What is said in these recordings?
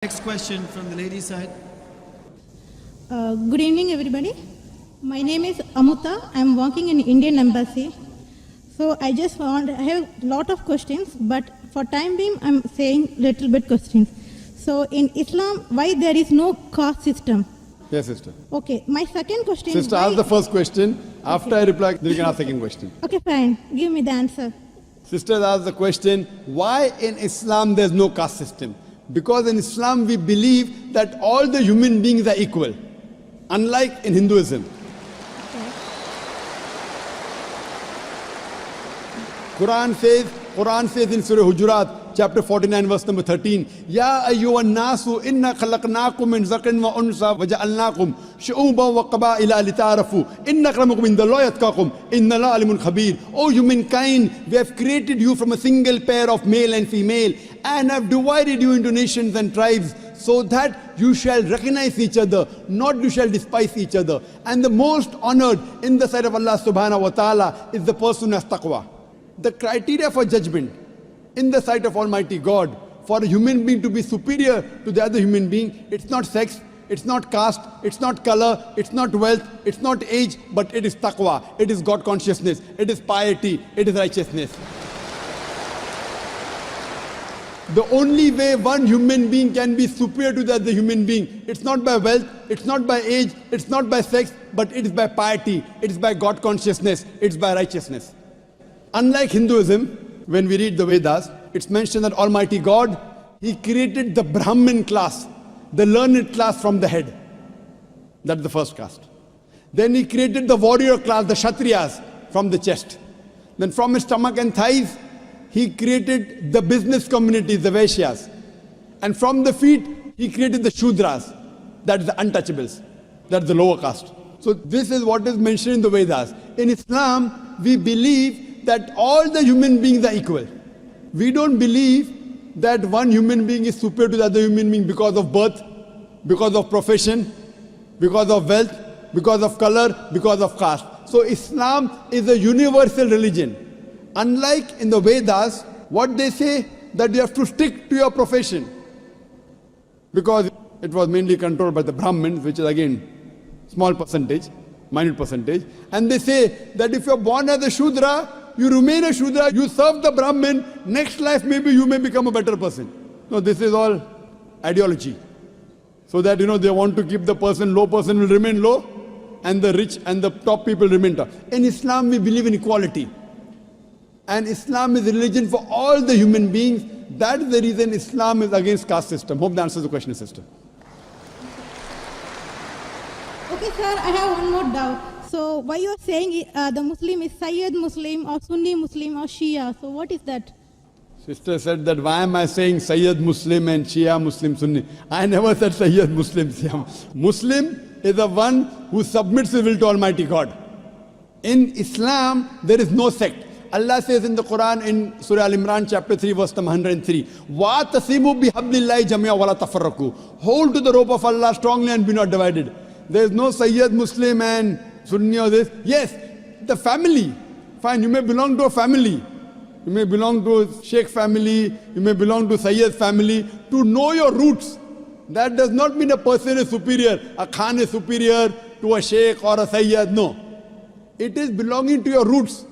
Next question from the lady side. Good evening, everybody. My name is Amuta. I am working in Indian Embassy. So I have a lot of questions, but for time being, I am saying little bit questions. So in Islam, why there is no caste system? Yes, sister. Okay, my second question. Sister, ask the first question. After I reply, then you can ask the second question. Okay, fine. Give me the answer. Sister asked the question, why in Islam there's no caste system? Because in Islam we believe that all the human beings are equal, unlike in Hinduism. Quran says in Surah Hujurat, chapter 49, verse number 13, Ya ayyuhan nasu inna khalaqnakum min zakarin wa unsa wa ja'alnakum shu'uban wa qaba'ila lita'arafu inna akramakum indallahi atqakum inna Allaha alimun khabir. O humankind, we have created you from a single pair of male and female and have divided you into nations and tribes so that you shall recognize each other, not you shall despise each other. And the most honored in the sight of Allah subhanahu wa ta'ala is the person who has taqwa. The criteria for judgment in the sight of Almighty God for a human being to be superior to the other human being, it's not sex, it's not caste, it's not color, it's not wealth, it's not age, but it is taqwa, it is God consciousness, it is piety, it is righteousness. The only way one human being can be superior to the other human being, it's not by wealth, it's not by age, it's not by sex, but it is by piety, it is by God consciousness, it's by righteousness. Unlike Hinduism, when we read the Vedas, it's mentioned that Almighty God, He created the Brahmin class, the learned class from the head. That's the first caste. Then He created the warrior class, the Kshatriyas, from the chest. Then from his stomach and thighs, He created the business community, the Vaishyas. And from the feet, He created the Shudras, that's the untouchables, that's the lower caste. So this is what is mentioned in the Vedas. In Islam, we believe that all the human beings are equal. We don't believe that one human being is superior to the other human being because of birth, because of profession, because of wealth, because of color, because of caste. So Islam is a universal religion. Unlike in the Vedas, what they say that you have to stick to your profession. Because it was mainly controlled by the Brahmins, which is again small percentage, minute percentage. And they say that if you're born as a Shudra, you remain a Shudra, you serve the Brahmin, next life maybe you may become a better person. No, this is all ideology. So that, they want to keep the low person will remain low, and the rich and the top people remain top. In Islam, we believe in equality. And Islam is a religion for all the human beings. That is the reason Islam is against caste system. Hope that answers the question, sister. Okay, sir, I have one more doubt. So why you are saying the Muslim is Sayyid Muslim or Sunni Muslim or Shia? So what is that? Sister said that why am I saying Sayyid Muslim and Shia Muslim Sunni? I never said Sayyid Muslim, Shia. Muslim is the one who submits his will to Almighty God. In Islam, there is no sect. Allah says in the Quran in Surah Al-Imran chapter 3 verse number 103, وَاتَصِمُوا بِحَبْلِ اللَّهِ جَمِيعًا وَلَا تَفَرَّقُوا. Hold to the rope of Allah strongly and be not divided. There is no Sayyid Muslim and Sunni or this. Yes, the family. Fine, you may belong to a family. You may belong to a Sheikh family. You may belong to Sayyid family. To know your roots. That does not mean a person is superior. A Khan is superior to a Sheikh or a Sayyid. No. It is belonging to your roots.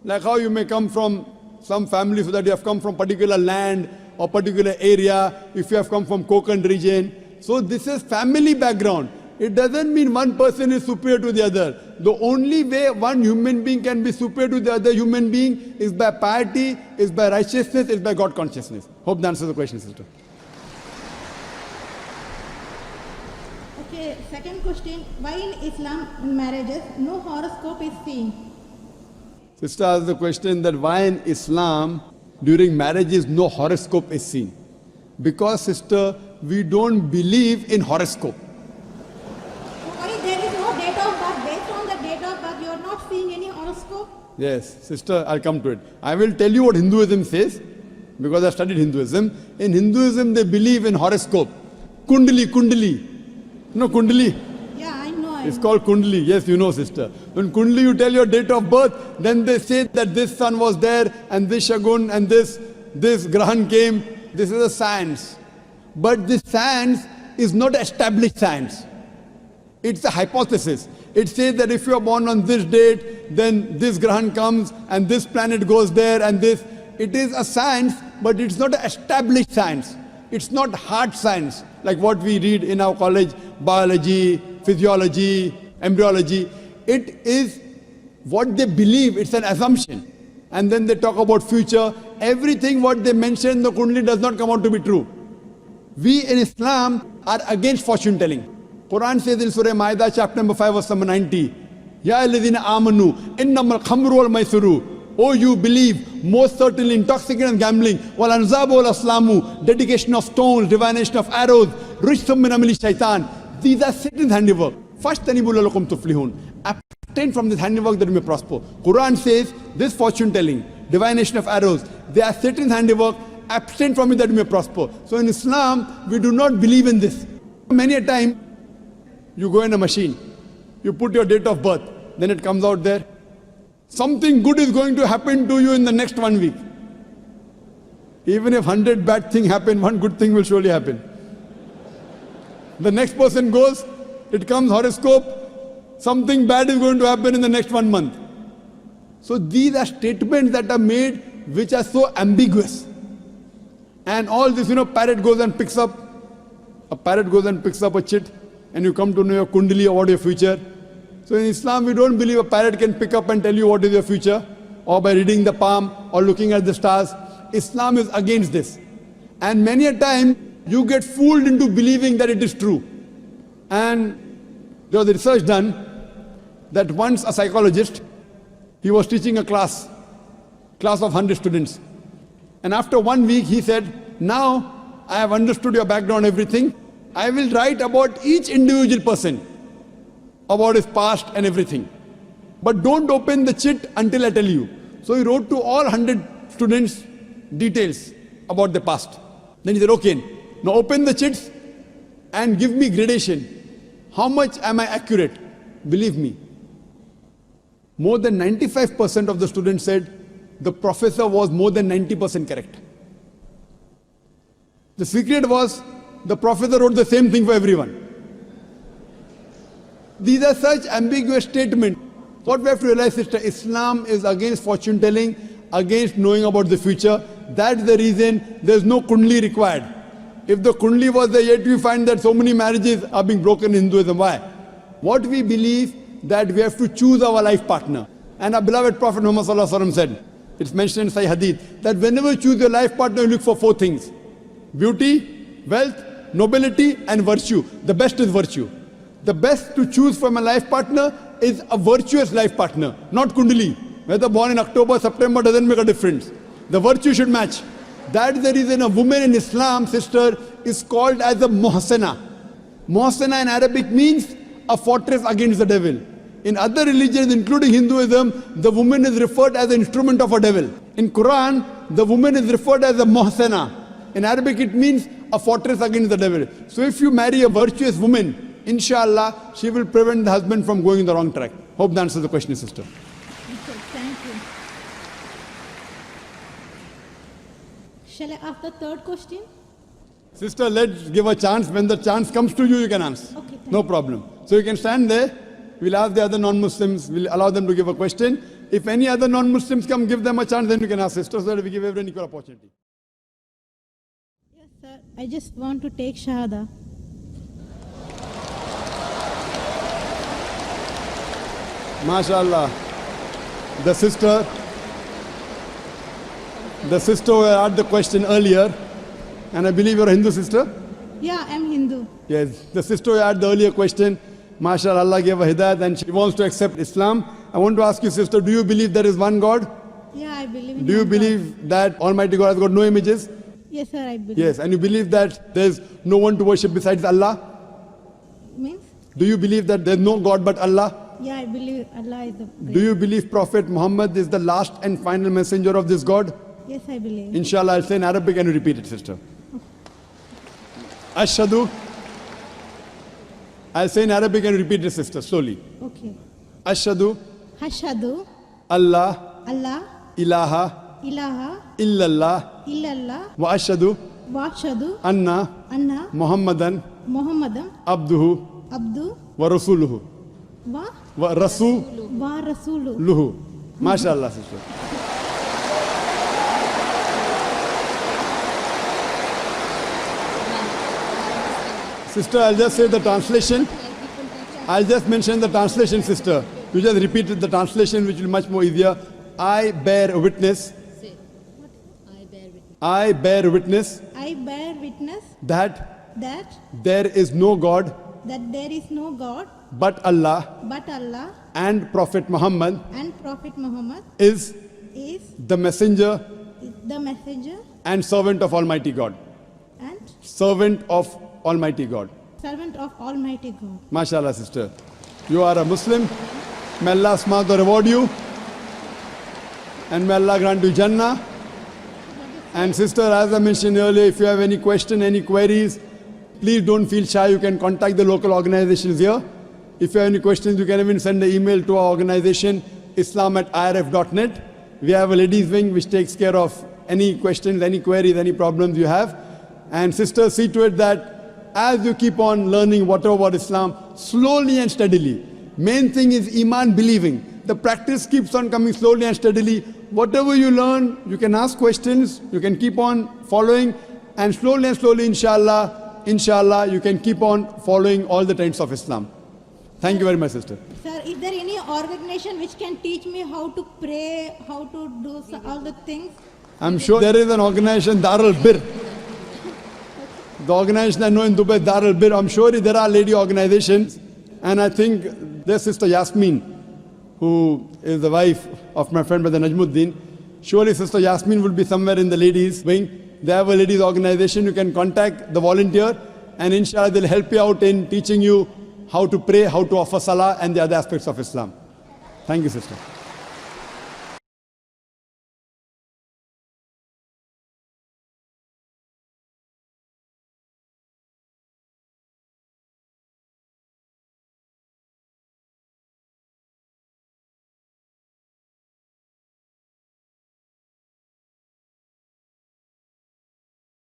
Like how you may come from some family so that you have come from particular land or particular area. If you have come from Konkan region. So this is family background. It doesn't mean one person is superior to the other. The only way one human being can be superior to the other human being is by piety, is by righteousness, is by God consciousness. Hope that answers the question, sister. Okay, second question. Why in Islam in marriages no horoscope is seen? Sister asked the question that why in Islam during marriages no horoscope is seen. Because, sister, we don't believe in horoscope. There is no date of birth. Based on the date of birth, you are not seeing any horoscope? Yes, sister, I'll come to it. I will tell you what Hinduism says, because I studied Hinduism. In Hinduism, they believe in horoscope. Kundali. No, Kundali? Yeah, I know. It's called Kundali. Yes, you know, sister. When Kundali, you tell your date of birth, then they say that this sun was there, and this Shagun, and this Grahan came. This is a science. But this science is not established science. It's a hypothesis. It says that if you are born on this date, then this Grahan comes and this planet goes there and this. It is a science, but it's not an established science. It's not hard science like what we read in our college, biology, physiology, embryology. It is what they believe, it's an assumption. And then they talk about future. Everything what they mention in the Kundali does not come out to be true. We in Islam are against fortune telling. Quran says in Surah Ma'idah chapter number 5 verse number 90, Ya alladhina amanu innamal khamru wal maisuru. Oh, you believe, most certainly intoxicant and gambling, wal anzabu wal aslamu, dedication of stones, divination of arrows, rijsum min amali shaitan. These are Satan's handiwork. Fashtanibu lalakum tuflihun. Abstain from this handiwork that you may prosper. Quran says this fortune telling, divination of arrows, they are Satan's handiwork. Abstain from it that you may prosper. So in Islam, we do not believe in this. Many a time, you go in a machine, you put your date of birth, then it comes out there. Something good is going to happen to you in the next 1 week. Even if 100 bad things happen, one good thing will surely happen. The next person goes, it comes horoscope, something bad is going to happen in the next 1 month. So these are statements that are made which are so ambiguous. And all this, parrot goes and picks up a chit, and you come to know your kundali or what your future. So in Islam, we don't believe a parrot can pick up and tell you what is your future, or by reading the palm, or looking at the stars. Islam is against this. And many a time, you get fooled into believing that it is true. And there was a research done that once a psychologist, he was teaching a class of 100 students. And after 1 week, he said, now I have understood your background, everything. I will write about each individual person, about his past and everything. But don't open the chit until I tell you. So he wrote to all 100 students details about the past. Then he said, okay, now open the chits and give me gradation. How much am I accurate? Believe me, more than 95% of the students said the professor was more than 90% correct. The secret was the professor wrote the same thing for everyone. These are such ambiguous statements. What we have to realize is that Islam is against fortune telling, against knowing about the future. That's the reason there's no kundli required. If the kundli was there, yet we find that so many marriages are being broken in Hinduism. Why? What we believe that we have to choose our life partner. And our beloved Prophet Muhammad Sallallahu Alaihi Wasallam said, it's mentioned in Sahih Hadith, that whenever you choose your life partner, you look for 4 things. Beauty, wealth, nobility, and virtue. The best is virtue. The best to choose from a life partner is a virtuous life partner, not kundali. Whether born in October, September doesn't make a difference. The virtue should match. That's the reason a woman in Islam, sister, is called as a muhsana. Muhsana in Arabic means a fortress against the devil. In other religions, including Hinduism, the woman is referred as an instrument of a devil. In Quran, the woman is referred as a muhsana. In Arabic, it means a fortress against the devil. So if you marry a virtuous woman, inshallah, she will prevent the husband from going in the wrong track. Hope that answers the question, sister. Okay, thank you. Shall I ask the third question? Sister, let's give a chance. When the chance comes to you, you can answer. Okay, no problem. So you can stand there. We'll ask the other non-Muslims. We'll allow them to give a question. If any other non-Muslims come, give them a chance, then you can ask, sister, so that we give everyone equal opportunity. Yes, sir. I just want to take Shahada. MashaAllah. The sister who asked the question earlier, and I believe you're a Hindu sister? Yeah, I'm Hindu. Yes, the sister who asked the earlier question, MashaAllah, Allah gave her hidayat and she wants to accept Islam. I want to ask you, sister, do you believe there is one God? Yeah, I believe in Do you one believe God. that Almighty God has got no images? Yes, sir, I believe. Yes, and you believe that there's no one to worship besides Allah? Means? Do you believe that there's no God but Allah? Yeah, I believe Allah is the great. Do you believe Prophet Muhammad is the last and final messenger of this God? Yes, I believe. Inshallah, I'll say in Arabic and you repeat it, sister. Ashhadu. I'll say in Arabic and you repeat it, sister, slowly. Okay. Ashhadu. Hashadu. Allah. Allah. Ilaha. Ilaha. Illallah. Illallah. Wa ashhadu. Vashadu, Anna Anna, Muhammadan Muhammadam, Abduhu Abdu, wa Rasuluhu. Va, Wa Rasuluhu. Va Rasulu. MashaAllah, sister. Sister, I'll just say the translation. I'll just mention the translation, sister. You just repeated the translation, which will be much more easier. I bear witness. I bear witness I bear witness that that there is no God there is no God but Allah, but Allah, and Prophet Muhammad and Prophet Muhammad is is the messenger the messenger and servant of Almighty God. and Servant of Almighty God. servant of Almighty God. MashaAllah, sister. You are a Muslim. May Allah subhanahu reward you. And may Allah grant you Jannah. And sister, as I mentioned earlier, if you have any question, any queries, please don't feel shy. You can contact the local organizations here. If you have any questions, you can even send an email to our organization, islam@irf.net. We have a ladies wing which takes care of any questions, any queries, any problems you have. And sister, see to it that as you keep on learning whatever about Islam, slowly and steadily. Main thing is Iman, believing. The practice keeps on coming slowly and steadily. Whatever you learn, you can ask questions, you can keep on following, and slowly, inshallah, you can keep on following all the tenets of Islam. Thank you very much, sister. Sir, is there any organization which can teach me how to pray, how to do all the things? I'm sure there is an organization, Darul Bir. The organization I know in Dubai, Darul Bir. I'm sure there are lady organizations. And I think there's Sister Yasmin, who is the wife of my friend Brother Najmuddin. Surely Sister Yasmin will be somewhere in the ladies wing. They have a ladies organization. You can contact the volunteer, and inshallah they'll help you out in teaching you how to pray, how to offer salah, and the other aspects of Islam. Thank you, sister.